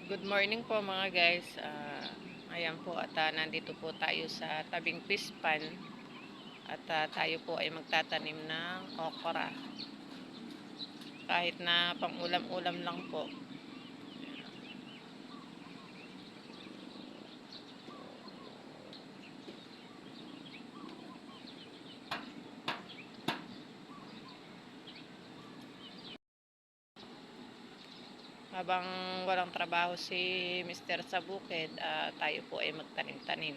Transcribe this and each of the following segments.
Good morning po mga guys. Ayan po at nandito po tayo sa tabing pispan at tayo po ay magtatanim ng okra. Kahit na pang ulam-ulam lang po. Habang walang trabaho si Mr. sa bukid, tayo po ay magtanim-tanim.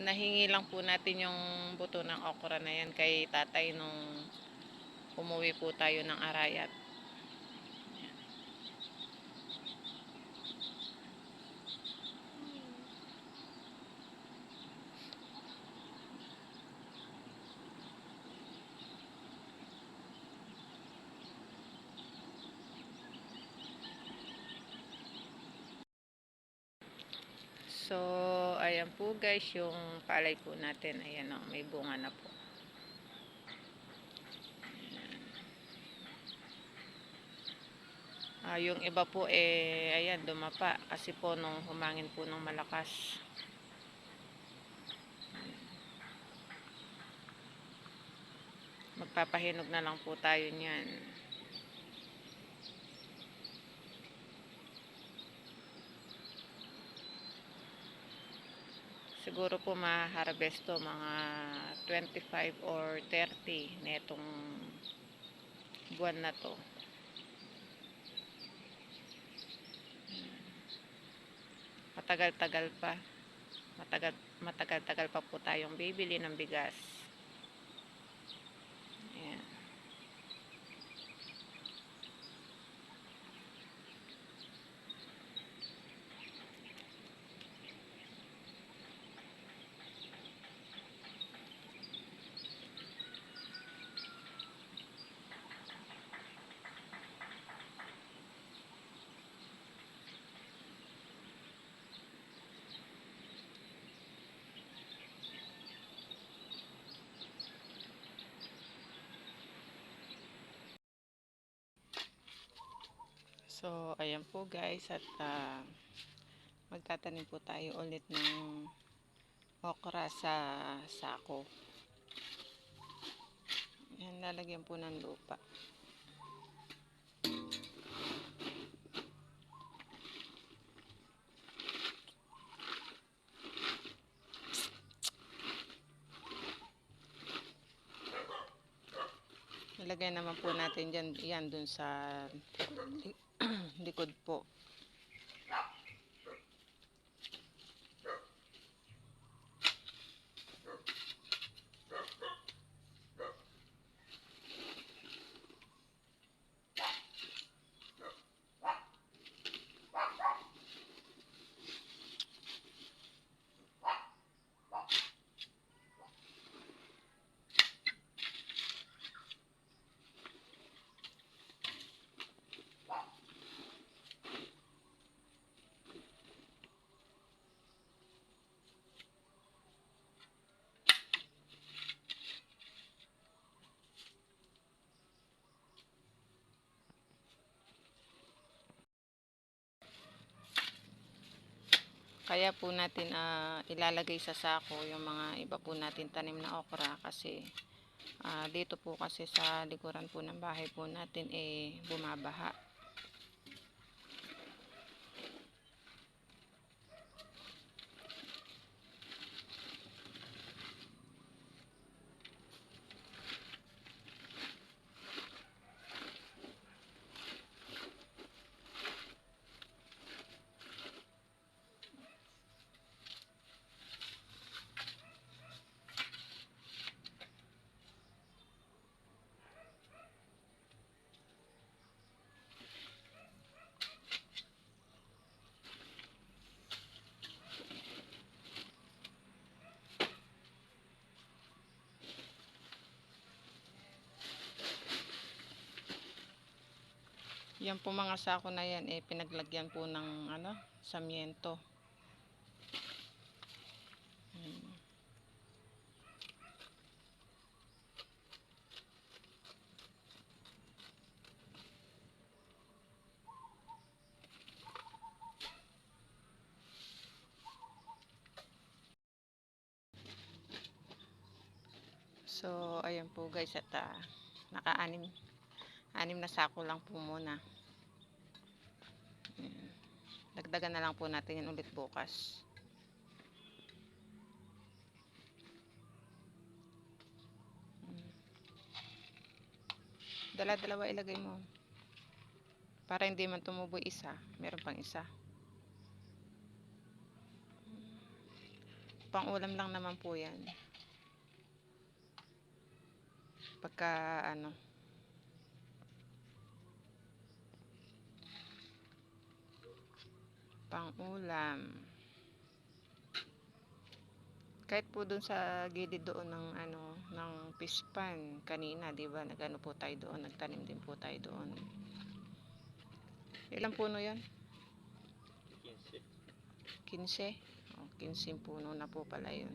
Nahingi lang po natin yung buto ng okra na yan kay tatay nung umuwi po tayo ng Arayat. So, ayan po guys, yung palay po natin, ayan o, may bunga na po. Yung iba po ayan, dumapa kasi po nung humangin po ng malakas. Magpapahinog na lang po tayo niyan. Siguro po ma-harvesto mga 25 or 30 netong buwan na to. Matagal-tagal pa. Matagal-tagal pa po tayong bibili ng bigas. Ayan. So, ayan po guys at magtatanim po tayo ulit ng okra sa sako. Yan, lalagyan po ng lupa. Ilagay naman po natin dyan, yan dun sa likod po. Kaya po natin ilalagay sa sako yung mga iba po natin tanim na okra kasi dito po kasi sa likuran po ng bahay po natin bumabaha. Yan po mga sako na yan, pinaglagyan po ng samyento. Hmm. So, ayan po guys, at naka-anim na sako lang po muna. Ayan. Dagdagan na lang po natin yan ulit bukas. Dala-dalawa ilagay mo. Para hindi man tumubo isa, meron pang isa. Pang-ulam lang naman po yan. Pagka pang-ulam. Kahit po doon sa gilid doon ng ng fish pan kanina, 'di ba? Nagano po tayo doon, nagtanim din po tayo doon. Ilang puno 'yon? 15. 15. Oh, 15 puno na po pala 'yon.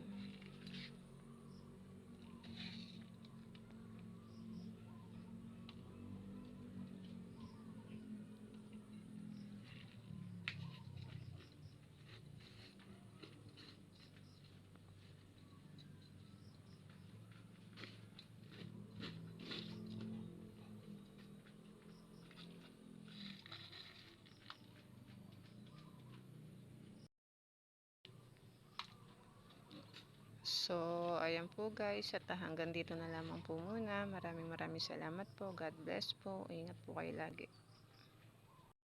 So, ayan po guys, at hanggang dito na lamang po muna. Maraming salamat po. God bless po. Ingat po kayo lagi.